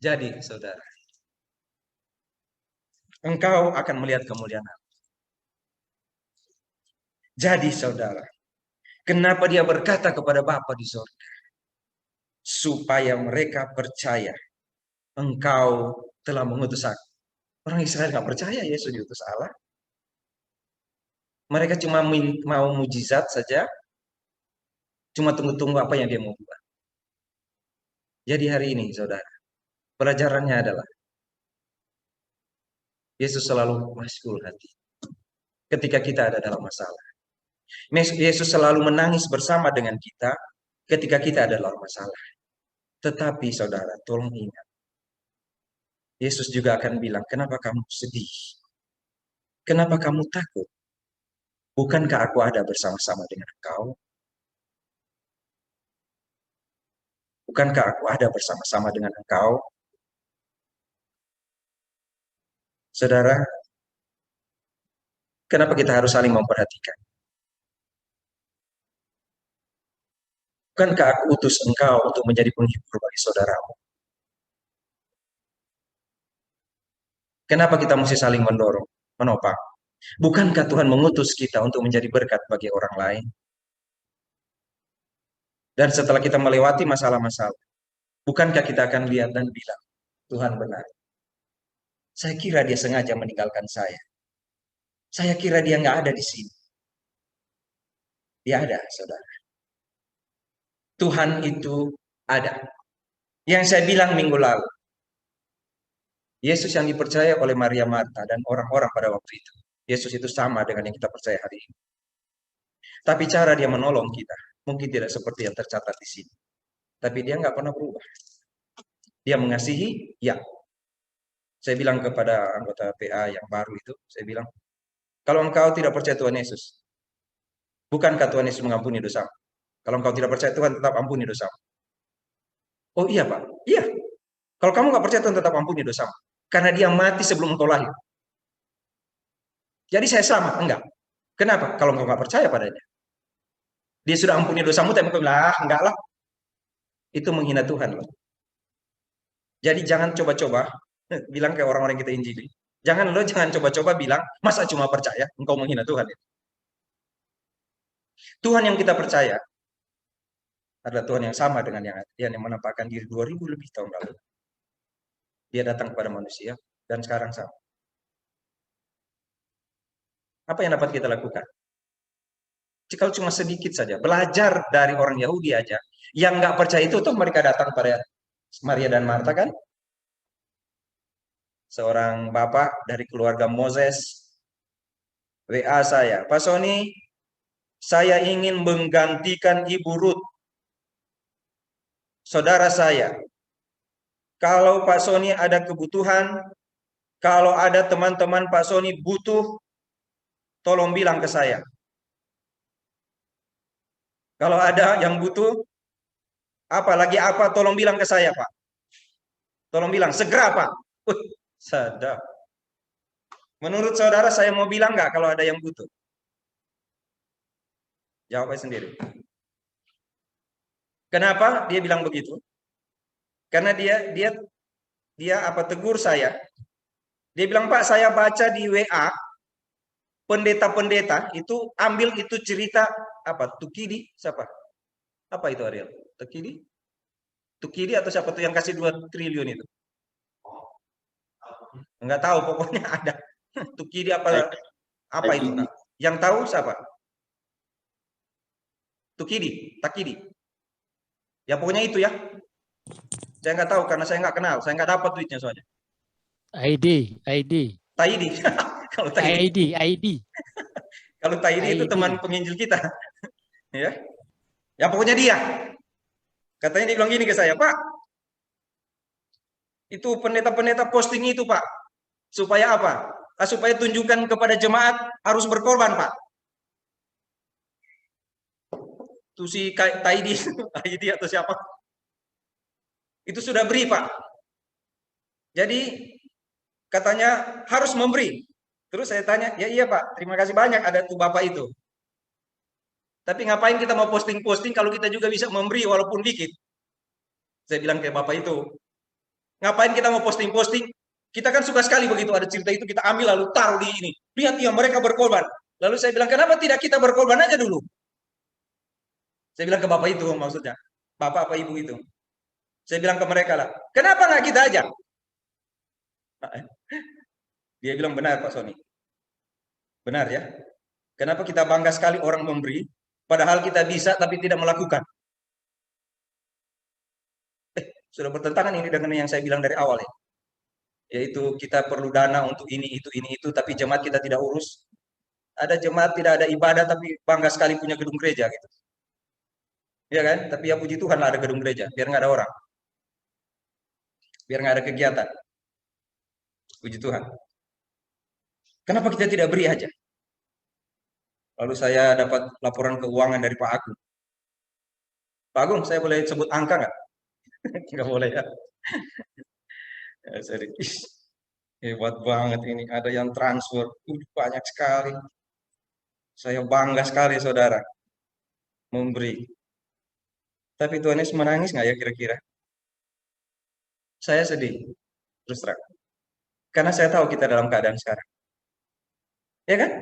Jadi, saudara, engkau akan melihat kemuliaan Allah. Jadi, saudara, kenapa dia berkata kepada Bapa di surga? Supaya mereka percaya engkau telah mengutus aku. Orang Israel nggak percaya Yesus diutus Allah. Mereka cuma mau mujizat saja, cuma tunggu-tunggu apa yang dia mau buat. Jadi hari ini, saudara, pelajarannya adalah Yesus selalu masyhur hati ketika kita ada dalam masalah. Yesus selalu menangis bersama dengan kita ketika kita ada dalam masalah. Tetapi saudara, tolong ingat, Yesus juga akan bilang, kenapa kamu sedih? Kenapa kamu takut? Bukankah aku ada bersama-sama dengan engkau? Bukankah aku ada bersama-sama dengan engkau? Saudara, kenapa kita harus saling memperhatikan? Bukankah aku utus engkau untuk menjadi penghibur bagi saudaramu? Kenapa kita mesti saling mendorong, menopang? Bukankah Tuhan mengutus kita untuk menjadi berkat bagi orang lain? Dan setelah kita melewati masalah-masalah, bukankah kita akan lihat dan bilang, Tuhan benar. Saya kira dia sengaja meninggalkan saya. Saya kira dia nggak ada di sini. Dia ada, saudara. Tuhan itu ada. Yang saya bilang minggu lalu, Yesus yang dipercaya oleh Maria Marta dan orang-orang pada waktu itu. Yesus itu sama dengan yang kita percaya hari ini. Tapi cara dia menolong kita, mungkin tidak seperti yang tercatat di sini. Tapi dia nggak pernah berubah. Dia mengasihi, ya. Saya bilang kepada anggota PA yang baru itu, saya bilang, kalau engkau tidak percaya Tuhan Yesus, bukankah Tuhan Yesus mengampuni dosa? Kalau engkau tidak percaya Tuhan, tetap ampuni dosa. Oh iya Pak, iya. Kalau kamu nggak percaya Tuhan, tetap ampuni dosa. Karena dia mati sebelum engkau lahir. Jadi saya selamat? Enggak. Kenapa? Kalau engkau nggak percaya padanya. Dia sudah ampuni dosamu, tapi engkau bilang, enggak lah. Itu menghina Tuhan loh. Jadi jangan coba-coba bilang kayak orang-orang yang kita injili. Jangan coba-coba bilang, masa cuma percaya, engkau menghina Tuhan. Tuhan yang kita percaya adalah Tuhan yang sama dengan yang menampakkan diri 2000 lebih tahun lalu. Dia datang kepada manusia dan sekarang sama. Apa yang dapat kita lakukan? Jika cuma sedikit saja, belajar dari orang Yahudi aja. Yang nggak percaya itu tuh mereka datang pada Maria dan Marta kan? Seorang bapak dari keluarga Moses WA saya, Pak Sony, saya ingin menggantikan Ibu Ruth, saudara saya. Kalau Pak Sony ada kebutuhan, kalau ada teman-teman Pak Sony butuh, tolong bilang ke saya. Kalau ada yang butuh, apalagi apa, tolong bilang ke saya, Pak. Tolong bilang, segera, Pak. Sadar. Menurut saudara, saya mau bilang nggak kalau ada yang butuh? Jawab aja sendiri. Kenapa dia bilang begitu? Karena dia apa tegur saya. Dia bilang, Pak, saya baca di WA, pendeta-pendeta itu ambil itu cerita apa? Tukidi, siapa? Apa itu Ariel? Tukidi? Tukidi atau siapa tuh yang kasih 2 triliun itu? Enggak tahu, pokoknya ada. Tukidi apa itu? Yang tahu siapa? Tukidi, Takidi. Ya pokoknya itu ya. Saya nggak tahu karena saya nggak kenal, saya nggak dapat duitnya soalnya. ID. Taidi. Kalau Taidi. ID. Kalau Taidi itu teman penginjil kita. Ya. Ya pokoknya dia. Katanya dia bilang gini ke saya, Pak. Itu pendeta-pendeta posting itu, Pak. Supaya apa? Supaya tunjukkan kepada jemaat harus berkorban, Pak. Itu si Taidi, Taidi atau siapa? Itu sudah beri, Pak. Jadi katanya harus memberi. Terus saya tanya, ya iya Pak, terima kasih banyak ada tuh Bapak itu. Tapi ngapain kita mau posting-posting kalau kita juga bisa memberi walaupun dikit? Saya bilang kayak Bapak itu. Ngapain kita mau posting-posting? Kita kan suka sekali begitu ada cerita itu kita ambil lalu taruh di ini. Lihat ya mereka berkorban. Lalu saya bilang kenapa tidak kita berkorban aja dulu? Saya bilang ke bapak itu maksudnya. Bapak apa ibu itu? Saya bilang ke mereka lah. Kenapa nggak kita aja? Dia bilang benar Pak Sony. Benar ya. Kenapa kita bangga sekali orang memberi, padahal kita bisa tapi tidak melakukan. Sudah bertentangan ini dengan yang saya bilang dari awal ya. Yaitu kita perlu dana untuk ini, itu, tapi jemaat kita tidak urus. Ada jemaat tidak ada ibadah tapi bangga sekali punya gedung gereja gitu. Ya kan? Tapi ya puji Tuhan lah ada gedung gereja, biar nggak ada orang. Biar nggak ada kegiatan. Puji Tuhan. Kenapa kita tidak beri aja? Lalu saya dapat laporan keuangan dari Pak Agung. Pak Agung, saya boleh sebut angka nggak? Nggak boleh ya. Ya, serius. Hebat banget ini. Ada yang transfer. Banyak sekali. Saya bangga sekali, saudara. Memberi. Tapi Tuhan Yesus menangis nggak ya kira-kira? Saya sedih. Terus terang. Karena saya tahu kita dalam keadaan sekarang. Ya kan?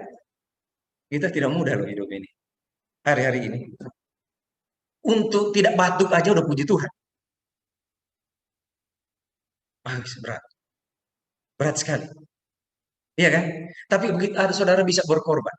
Kita tidak mudah loh hidup ini. Hari-hari ini. Untuk tidak batuk aja udah puji Tuhan. Berat. Berat sekali. Iya kan? Tapi begitu ada saudara bisa berkorban.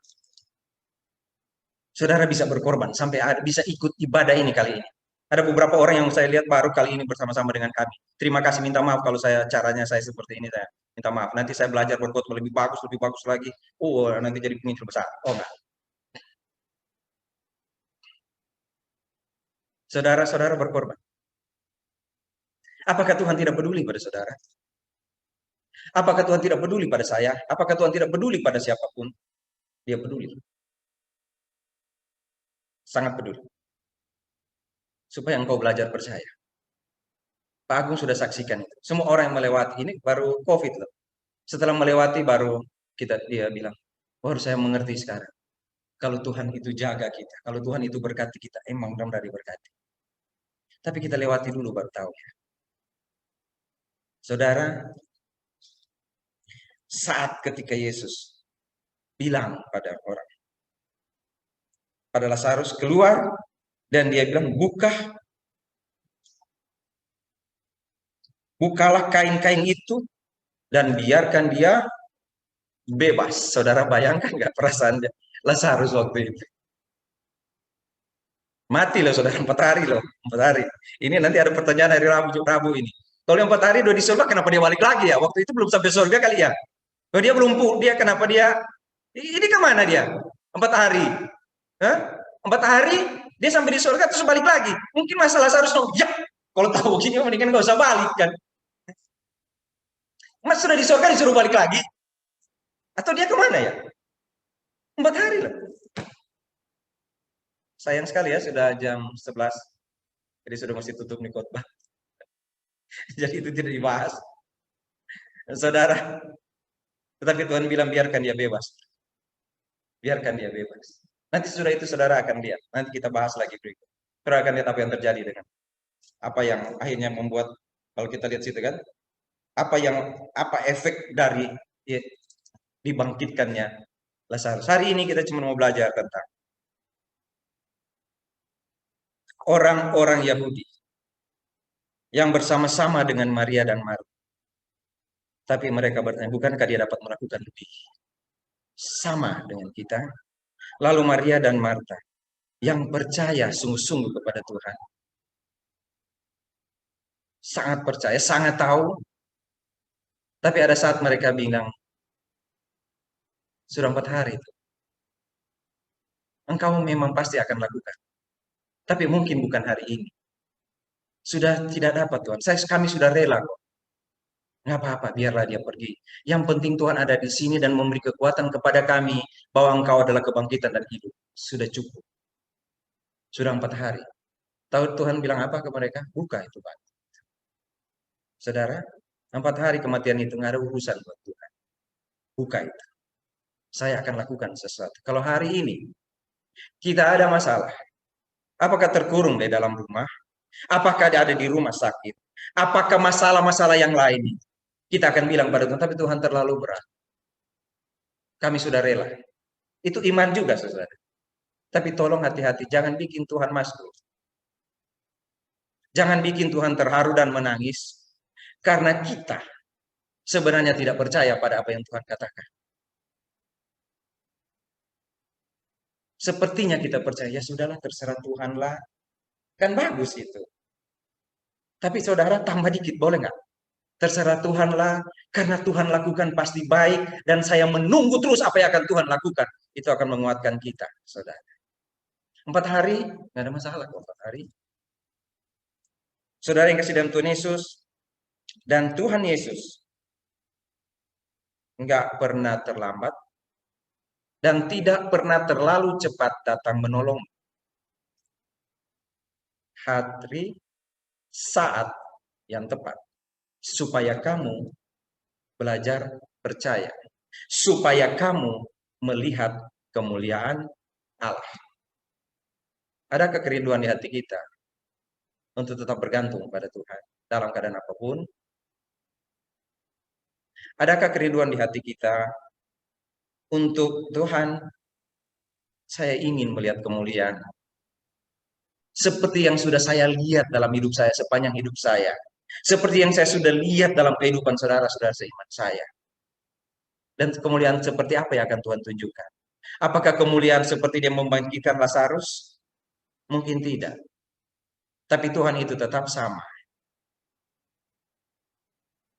Saudara bisa berkorban sampai bisa ikut ibadah ini kali ini. Ada beberapa orang yang saya lihat baru kali ini bersama-sama dengan kami. Terima kasih, minta maaf kalau caranya saya seperti ini, saya minta maaf. Nanti saya belajar berkhotbah lebih bagus lagi. Oh, nanti jadi penginjil besar. Oh enggak. Saudara-saudara berkorban. Apakah Tuhan tidak peduli pada saudara? Apakah Tuhan tidak peduli pada saya? Apakah Tuhan tidak peduli pada siapapun? Dia peduli. Sangat peduli. Supaya engkau belajar percaya. Pak Agung sudah saksikan itu. Semua orang yang melewati ini baru COVID loh. Setelah melewati baru dia bilang, oh saya mengerti sekarang. Kalau Tuhan itu jaga kita, kalau Tuhan itu berkati kita, emang benar-benar diberkati. Tapi kita lewati dulu baru tahu ya. Saudara, saat ketika Yesus bilang pada orang, pada Lazarus keluar, dan dia bilang, bukalah kain-kain itu, dan biarkan dia bebas. Saudara bayangkan nggak perasaan Lazarus waktu itu? Mati loh saudara, 4 hari loh, 4 hari. Ini nanti ada pertanyaan hari Rabu ini. Kalau yang 4 hari udah di surga, kenapa dia balik lagi ya? Waktu itu belum sampai surga kali ya. Kalau dia belum kenapa dia, ini kemana dia? 4 hari. Hah? 4 hari, dia sampai di surga terus balik lagi. Mungkin masalah harus dong, ya, kalau tahu begini mendingan gak usah balik kan. Mas sudah di surga disuruh balik lagi? Atau dia kemana ya? 4 hari loh. Sayang sekali ya, sudah jam 11. Jadi sudah mesti tutup nih khotbah. Jadi itu tidak dibahas. Saudara, tetapi Tuhan bilang biarkan dia bebas. Biarkan dia bebas. Nanti sudah itu saudara akan lihat. Nanti kita bahas lagi berikut. Saudara akan lihat apa yang terjadi dengan apa yang akhirnya membuat, kalau kita lihat situ kan, apa efek dari ya, dibangkitkannya Lazarus. Hari ini kita cuma mau belajar tentang orang-orang Yahudi yang bersama-sama dengan Maria dan Marta. Tapi mereka bertanya, bukankah dia dapat melakukan lebih? Sama dengan kita. Lalu Maria dan Marta yang percaya sungguh-sungguh kepada Tuhan. Sangat percaya, sangat tahu. Tapi ada saat mereka bilang, sudah 4 hari itu. Engkau memang pasti akan lakukan. Tapi mungkin bukan hari ini. Sudah tidak dapat Tuhan. Kami sudah rela kok. Nggak apa-apa, biarlah dia pergi. Yang penting Tuhan ada di sini dan memberi kekuatan kepada kami bahwa Engkau adalah kebangkitan dan hidup. Sudah cukup. Sudah 4 hari. Tahu Tuhan bilang apa ke mereka? Buka itu Pak. Saudara, 4 hari kematian itu nggak ada urusan buat Tuhan. Buka itu. Saya akan lakukan sesuatu. Kalau hari ini kita ada masalah, apakah terkurung di dalam rumah? Apakah dia ada di rumah sakit? Apakah masalah-masalah yang lain? Kita akan bilang pada Tuhan, tapi Tuhan terlalu berat. Kami sudah rela. Itu iman juga, saudara. Tapi tolong hati-hati, jangan bikin Tuhan masuk. Jangan bikin Tuhan terharu dan menangis. Karena kita sebenarnya tidak percaya pada apa yang Tuhan katakan. Sepertinya kita percaya, ya sudahlah terserah Tuhanlah. Kan bagus itu. Tapi saudara tambah dikit, boleh nggak? Terserah Tuhanlah, karena Tuhan lakukan pasti baik, dan saya menunggu terus apa yang akan Tuhan lakukan. Itu akan menguatkan kita, saudara. 4 hari, nggak ada masalah kok 4 hari. Saudara yang kasih dalam Tuhan Yesus, dan Tuhan Yesus nggak pernah terlambat, dan tidak pernah terlalu cepat datang menolong. Hari, saat yang tepat. Supaya kamu belajar percaya. Supaya kamu melihat kemuliaan Allah. Adakah kerinduan di hati kita untuk tetap bergantung pada Tuhan dalam keadaan apapun? Adakah kerinduan di hati kita untuk Tuhan, saya ingin melihat kemuliaan seperti yang sudah saya lihat dalam hidup saya sepanjang hidup saya. Seperti yang saya sudah lihat dalam kehidupan saudara-saudara seiman saya. Dan kemuliaan seperti apa yang akan Tuhan tunjukkan? Apakah kemuliaan seperti dia membangkitkan Lazarus? Mungkin tidak. Tapi Tuhan itu tetap sama.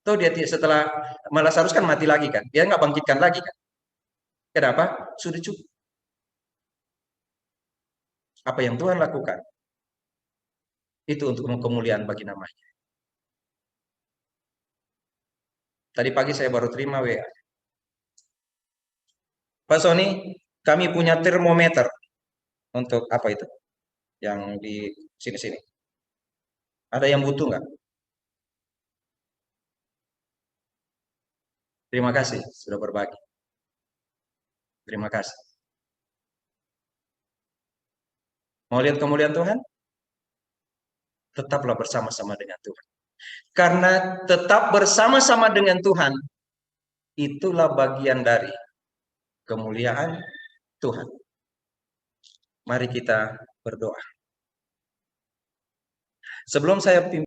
Tuh dia setelah Lazarus kan mati lagi kan? Dia nggak bangkitkan lagi kan? Kenapa? Sudah cukup. Apa yang Tuhan lakukan? Itu untuk kemuliaan bagi namanya. Tadi pagi saya baru terima WA. Pak Sony, kami punya termometer. Untuk apa itu? Yang di sini-sini. Ada yang butuh nggak? Terima kasih sudah berbagi. Terima kasih. Mau lihat kemuliaan Tuhan? Tetaplah bersama-sama dengan Tuhan. Karena tetap bersama-sama dengan Tuhan, itulah bagian dari kemuliaan Tuhan. Mari kita berdoa. Sebelum saya